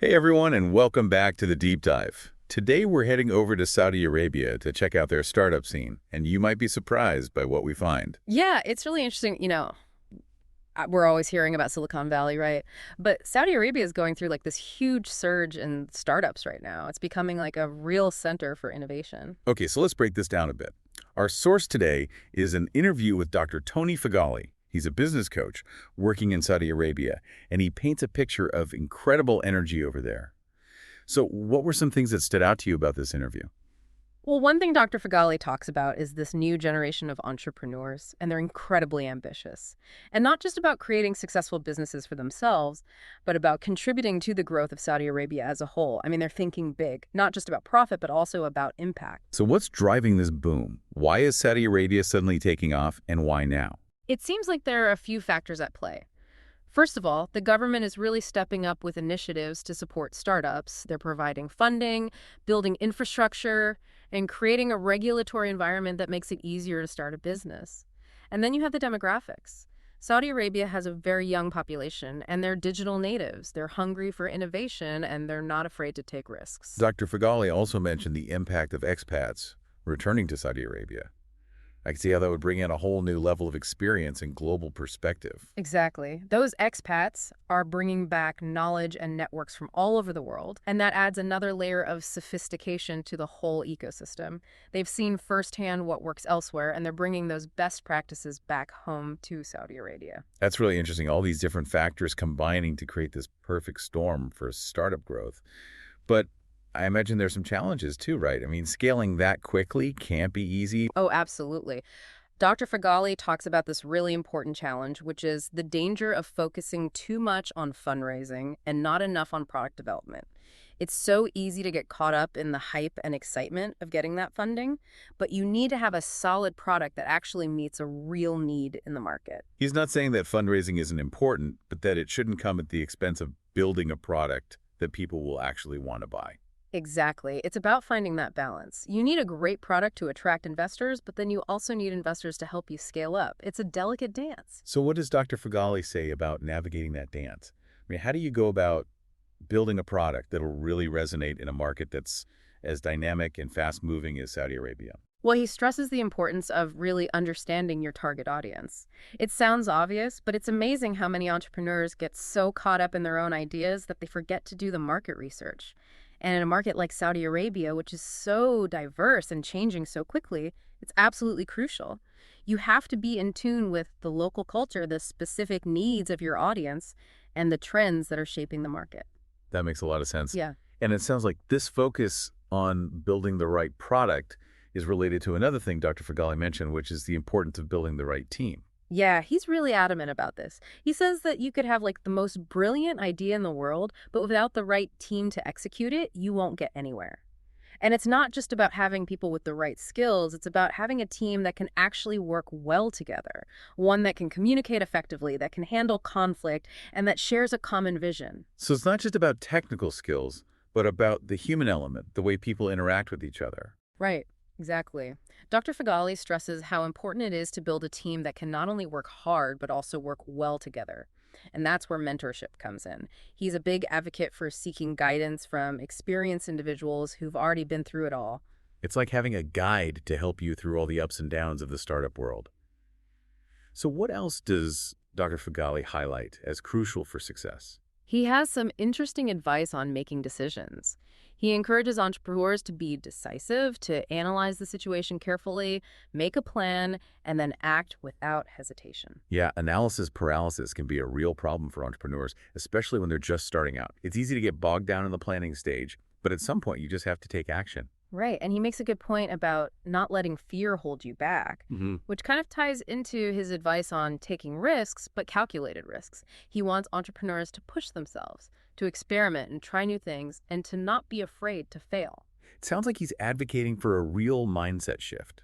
Hey everyone, and welcome back to the Deep Dive. Today we're heading over to Saudi Arabia to check out their startup scene, and you might be surprised by what we find. Yeah, it's really interesting. We're always hearing about Silicon Valley, right? But Saudi Arabia is going through like this huge surge in startups right now. It's becoming like a real center for innovation. Okay, so let's break this down a bit. Our source today is an interview with Dr. Tony Feghali. He's a business coach working in Saudi Arabia, and he paints a picture of incredible energy over there. So what were some things that stood out to you about this interview? Well, one thing Dr. Feghali talks about is this new generation of entrepreneurs, and they're incredibly ambitious. And not just about creating successful businesses for themselves, but about contributing to the growth of Saudi Arabia as a whole. I mean, they're thinking big, not just about profit, but also about impact. So what's driving this boom? Why is Saudi Arabia suddenly taking off, and why now? It seems like there are a few factors at play. First of all, the government is really stepping up with initiatives to support startups. They're providing funding, building infrastructure, and creating a regulatory environment that makes it easier to start a business. And then you have the demographics. Saudi Arabia has a very young population, and they're digital natives. They're hungry for innovation, and they're not afraid to take risks. Dr. Feghali also mentioned the impact of expats returning to Saudi Arabia. I can see how that would bring in a whole new level of experience and global perspective. Exactly. Those expats are bringing back knowledge and networks from all over the world, and that adds another layer of sophistication to the whole ecosystem. They've seen firsthand what works elsewhere, and they're bringing those best practices back home to Saudi Arabia. That's really interesting, all these different factors combining to create this perfect storm for startup growth. But I imagine there's some challenges too, right? I mean, scaling that quickly can't be easy. Oh, absolutely. Dr. Fagali talks about this really important challenge, which is the danger of focusing too much on fundraising and not enough on product development. It's so easy to get caught up in the hype and excitement of getting that funding, but you need to have a solid product that actually meets a real need in the market. He's not saying that fundraising isn't important, but that it shouldn't come at the expense of building a product that people will actually want to buy. Exactly. It's about finding that balance. You need a great product to attract investors, but then you also need investors to help you scale up. It's a delicate dance. So what does Dr. Feghali say about navigating that dance? I mean, how do you go about building a product that'll really resonate in a market that's as dynamic and fast-moving as Saudi Arabia? Well, he stresses the importance of really understanding your target audience. It sounds obvious, but it's amazing how many entrepreneurs get so caught up in their own ideas that they forget to do the market research. And in a market like Saudi Arabia, which is so diverse and changing so quickly, it's absolutely crucial. You have to be in tune with the local culture, the specific needs of your audience, and the trends that are shaping the market. That makes a lot of sense. Yeah. And it sounds like this focus on building the right product is related to another thing Dr. Feghali mentioned, which is the importance of building the right team. Yeah, he's really adamant about this. He says that you could have like the most brilliant idea in the world, but without the right team to execute it, you won't get anywhere. And it's not just about having people with the right skills, it's about having a team that can actually work well together, one that can communicate effectively, that can handle conflict, and that shares a common vision. So it's not just about technical skills, but about the human element, the way people interact with each other. Right, exactly. Dr. Fagali stresses how important it is to build a team that can not only work hard, but also work well together. And that's where mentorship comes in. He's a big advocate for seeking guidance from experienced individuals who've already been through it all. It's like having a guide to help you through all the ups and downs of the startup world. So what else does Dr. Feghali highlight as crucial for success? He has some interesting advice on making decisions. He encourages entrepreneurs to be decisive, to analyze the situation carefully, make a plan, and then act without hesitation. Yeah, analysis paralysis can be a real problem for entrepreneurs, especially when they're just starting out. It's easy to get bogged down in the planning stage, but at some point you just have to take action. Right, and he makes a good point about not letting fear hold you back, which kind of ties into his advice on taking risks, but calculated risks. He wants entrepreneurs to push themselves, to experiment and try new things, and to not be afraid to fail. It sounds like he's advocating for a real mindset shift,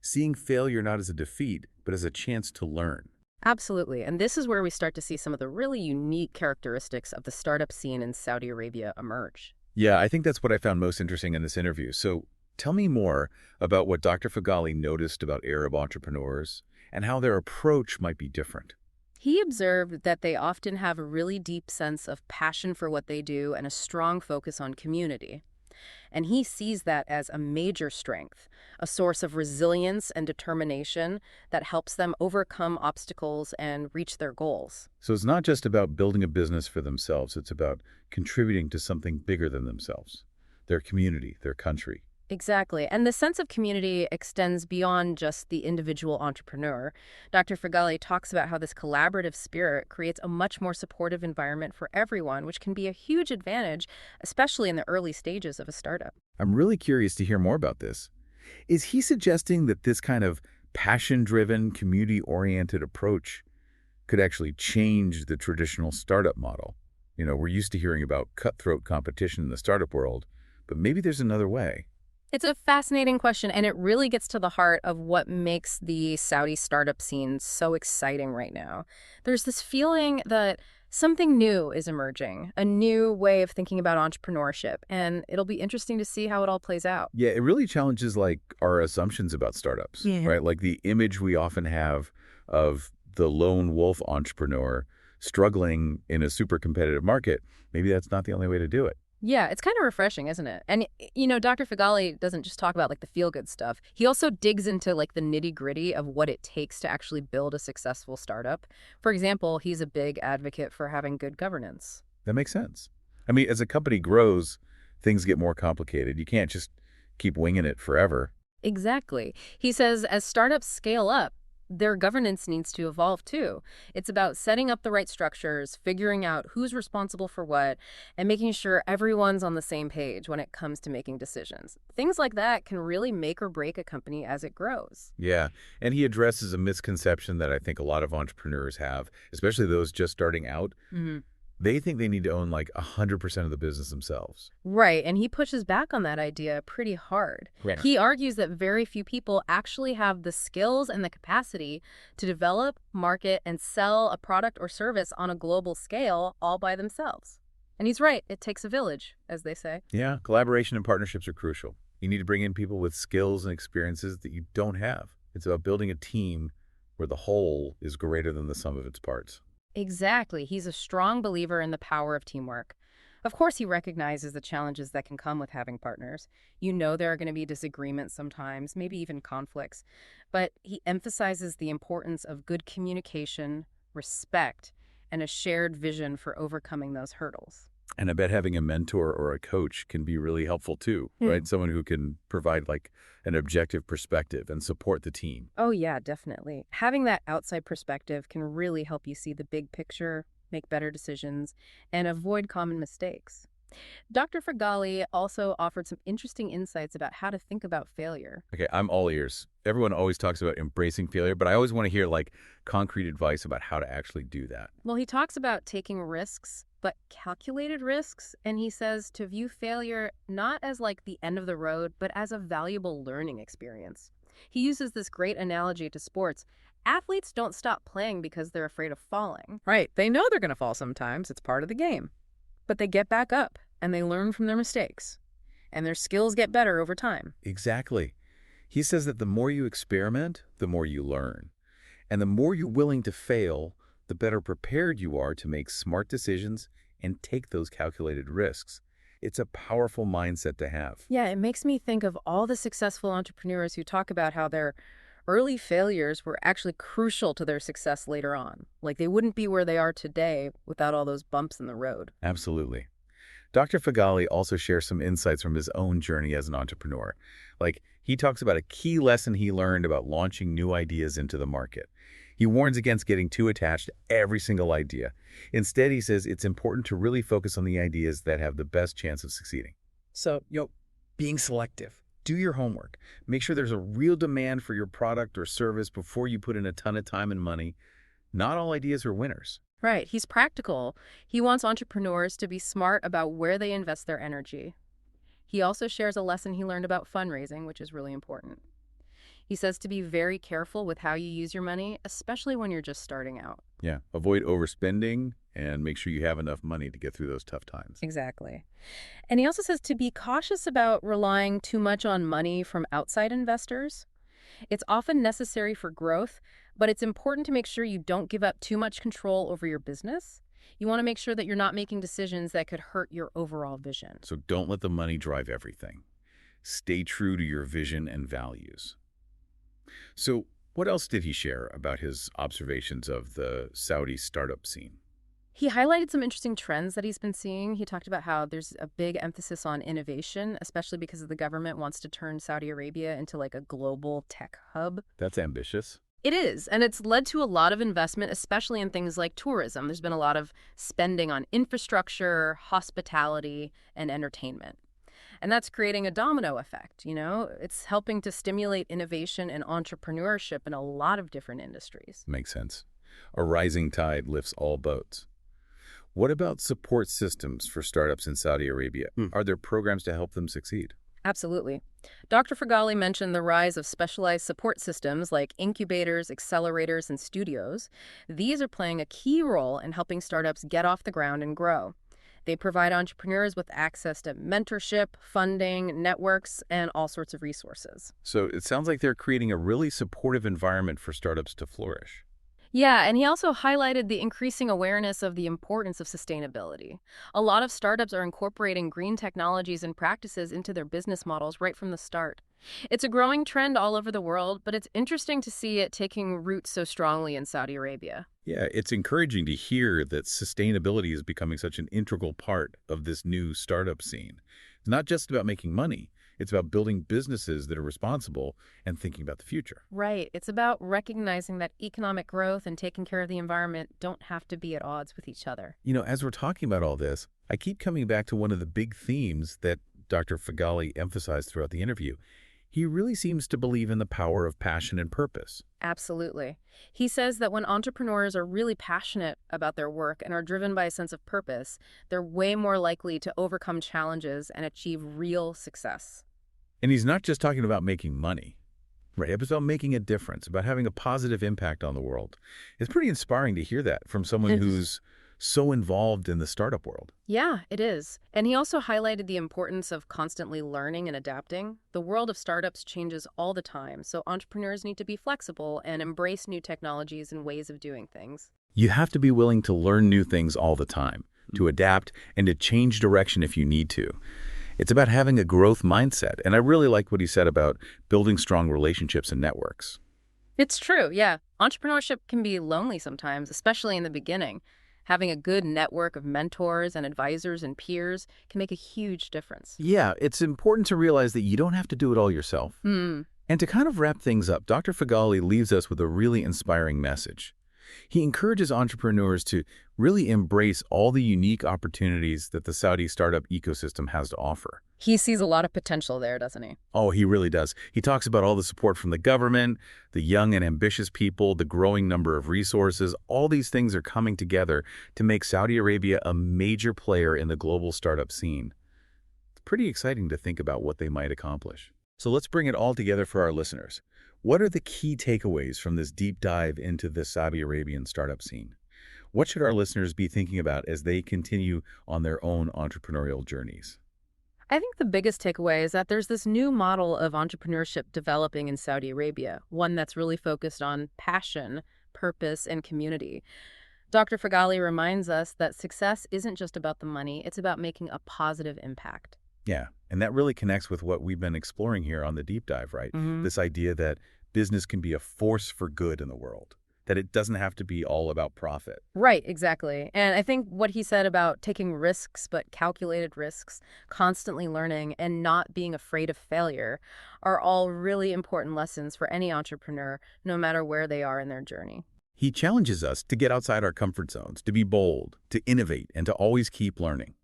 seeing failure not as a defeat, but as a chance to learn. Absolutely, and this is where we start to see some of the really unique characteristics of the startup scene in Saudi Arabia emerge. Yeah, I think that's what I found most interesting in this interview. So tell me more about what Dr. Feghali noticed about Arab entrepreneurs and how their approach might be different. He observed that they often have a really deep sense of passion for what they do and a strong focus on community. And he sees that as a major strength, a source of resilience and determination that helps them overcome obstacles and reach their goals. So it's not just about building a business for themselves. It's about contributing to something bigger than themselves, their community, their country. Exactly. And the sense of community extends beyond just the individual entrepreneur. Dr. Feghali talks about how this collaborative spirit creates a much more supportive environment for everyone, which can be a huge advantage, especially in the early stages of a startup. I'm really curious to hear more about this. Is he suggesting that this kind of passion-driven, community-oriented approach could actually change the traditional startup model? We're used to hearing about cutthroat competition in the startup world, but maybe there's another way. It's a fascinating question, and it really gets to the heart of what makes the Saudi startup scene so exciting right now. There's this feeling that something new is emerging, a new way of thinking about entrepreneurship, and it'll be interesting to see how it all plays out. Yeah, it really challenges our assumptions about startups, Yeah. right? Like the image we often have of the lone wolf entrepreneur struggling in a super competitive market. Maybe that's not the only way to do it. Yeah, it's kind of refreshing, isn't it? And, Dr. Feghali doesn't just talk about the feel-good stuff. He also digs into the nitty-gritty of what it takes to actually build a successful startup. For example, he's a big advocate for having good governance. That makes sense. I mean, as a company grows, things get more complicated. You can't just keep winging it forever. Exactly. He says as startups scale up, their governance needs to evolve too. It's about setting up the right structures, figuring out who's responsible for what, and making sure everyone's on the same page when it comes to making decisions. Things like that can really make or break a company as it grows. Yeah, and he addresses a misconception that I think a lot of entrepreneurs have, especially those just starting out. They think they need to own 100% of the business themselves. Right, and he pushes back on that idea pretty hard. Right. He argues that very few people actually have the skills and the capacity to develop, market, and sell a product or service on a global scale all by themselves. And he's right, it takes a village, as they say. Yeah, collaboration and partnerships are crucial. You need to bring in people with skills and experiences that you don't have. It's about building a team where the whole is greater than the sum of its parts. Exactly. He's a strong believer in the power of teamwork. Of course, he recognizes the challenges that can come with having partners. There are going to be disagreements sometimes, maybe even conflicts. But he emphasizes the importance of good communication, respect, and a shared vision for overcoming those hurdles. And I bet having a mentor or a coach can be really helpful too, right? Someone who can provide an objective perspective and support the team. Oh, yeah, definitely. Having that outside perspective can really help you see the big picture, make better decisions, and avoid common mistakes. Dr. Feghali also offered some interesting insights about how to think about failure. Okay, I'm all ears. Everyone always talks about embracing failure, but I always want to hear concrete advice about how to actually do that. Well, he talks about taking risks, but calculated risks, and he says to view failure not as the end of the road, but as a valuable learning experience. He uses this great analogy to sports. Athletes don't stop playing because they're afraid of falling. Right. They know they're going to fall sometimes. It's part of the game. But they get back up and they learn from their mistakes. And their skills get better over time. Exactly. He says that the more you experiment, the more you learn. And the more you're willing to fail, the better prepared you are to make smart decisions and take those calculated risks. It's a powerful mindset to have. Yeah, it makes me think of all the successful entrepreneurs who talk about how their early failures were actually crucial to their success later on. They wouldn't be where they are today without all those bumps in the road. Absolutely. Dr. Feghali also shares some insights from his own journey as an entrepreneur. He talks about a key lesson he learned about launching new ideas into the market. He warns against getting too attached to every single idea. Instead, he says it's important to really focus on the ideas that have the best chance of succeeding. So, being selective. Do your homework. Make sure there's a real demand for your product or service before you put in a ton of time and money. Not all ideas are winners. Right. He's practical. He wants entrepreneurs to be smart about where they invest their energy. He also shares a lesson he learned about fundraising, which is really important. He says to be very careful with how you use your money, especially when you're just starting out. Yeah, avoid overspending and make sure you have enough money to get through those tough times. Exactly. And he also says to be cautious about relying too much on money from outside investors. It's often necessary for growth, but it's important to make sure you don't give up too much control over your business. You want to make sure that you're not making decisions that could hurt your overall vision. So don't let the money drive everything. Stay true to your vision and values. So what else did he share about his observations of the Saudi startup scene? He highlighted some interesting trends that he's been seeing. He talked about how there's a big emphasis on innovation, especially because the government wants to turn Saudi Arabia into like a global tech hub. That's ambitious. It is, and it's led to a lot of investment, especially in things like tourism. There's been a lot of spending on infrastructure, hospitality, and entertainment. And that's creating a domino effect, you know? It's helping to stimulate innovation and entrepreneurship in a lot of different industries. Makes sense. A rising tide lifts all boats. What about support systems for startups in Saudi Arabia? Are there programs to help them succeed? Absolutely. Dr. Feghali mentioned the rise of specialized support systems like incubators, accelerators, and studios. These are playing a key role in helping startups get off the ground and grow. They provide entrepreneurs with access to mentorship, funding, networks, and all sorts of resources. So it sounds like they're creating a really supportive environment for startups to flourish. Yeah, and he also highlighted the increasing awareness of the importance of sustainability. A lot of startups are incorporating green technologies and practices into their business models right from the start. It's a growing trend all over the world, but it's interesting to see it taking root so strongly in Saudi Arabia. Yeah, it's encouraging to hear that sustainability is becoming such an integral part of this new startup scene. It's not just about making money. It's about building businesses that are responsible and thinking about the future. Right. It's about recognizing that economic growth and taking care of the environment don't have to be at odds with each other. You know, as we're talking about all this, I keep coming back to one of the big themes that Dr. Feghali emphasized throughout the interview. He really seems to believe in the power of passion and purpose. Absolutely. He says that when entrepreneurs are really passionate about their work and are driven by a sense of purpose, they're way more likely to overcome challenges and achieve real success. And he's not just talking about making money, right? It's about making a difference, about having a positive impact on the world. It's pretty inspiring to hear that from someone who's so involved in the startup world. Yeah, it is. And he also highlighted the importance of constantly learning and adapting. The world of startups changes all the time, so entrepreneurs need to be flexible and embrace new technologies and ways of doing things. You have to be willing to learn new things all the time, to adapt, and to change direction if you need to. It's about having a growth mindset, and I really like what he said about building strong relationships and networks. It's true, yeah. Entrepreneurship can be lonely sometimes, especially in the beginning. Having a good network of mentors and advisors and peers can make a huge difference. Yeah, it's important to realize that you don't have to do it all yourself. And to kind of wrap things up, Dr. Feghali leaves us with a really inspiring message. He encourages entrepreneurs to really embrace all the unique opportunities that the Saudi startup ecosystem has to offer. He sees a lot of potential there, doesn't he? Oh, he really does. He talks about all the support from the government, the young and ambitious people, the growing number of resources. All these things are coming together to make Saudi Arabia a major player in the global startup scene. It's pretty exciting to think about what they might accomplish. So let's bring it all together for our listeners. What are the key takeaways from this deep dive into the Saudi Arabian startup scene? What should our listeners be thinking about as they continue on their own entrepreneurial journeys? I think the biggest takeaway is that there's this new model of entrepreneurship developing in Saudi Arabia, one that's really focused on passion, purpose, and community. Dr. Feghali reminds us that success isn't just about the money, it's about making a positive impact. Yeah, and that really connects with what we've been exploring here on the deep dive, right? This idea that business can be a force for good in the world, that it doesn't have to be all about profit. Right, exactly. And I think what he said about taking risks, but calculated risks, constantly learning, and not being afraid of failure are all really important lessons for any entrepreneur, no matter where they are in their journey. He challenges us to get outside our comfort zones, to be bold, to innovate, and to always keep learning.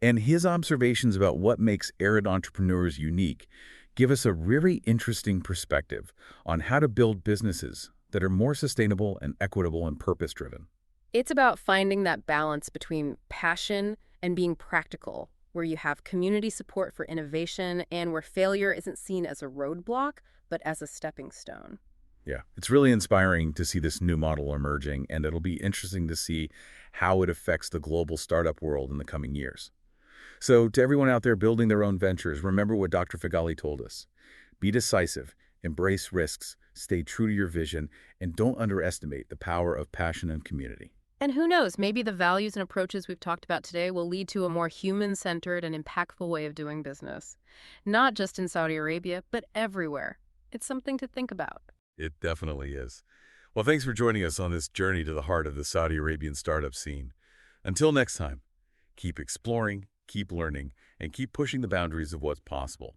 And his observations about what makes Arid entrepreneurs unique give us a really interesting perspective on how to build businesses that are more sustainable and equitable and purpose-driven. It's about finding that balance between passion and being practical, where you have community support for innovation and where failure isn't seen as a roadblock, but as a stepping stone. Yeah, it's really inspiring to see this new model emerging, and it'll be interesting to see how it affects the global startup world in the coming years. So to everyone out there building their own ventures, remember what Dr. Feghali told us. Be decisive, Embrace risks, stay true to your vision, and don't underestimate the power of passion and community. And who knows, maybe the values and approaches we've talked about today will lead to a more human-centered and impactful way of doing business. Not just in Saudi Arabia, but everywhere. It's something to think about. It definitely is. Well, thanks for joining us on this journey to the heart of the Saudi Arabian startup scene. Until next time, keep exploring, keep learning, and keep pushing the boundaries of what's possible.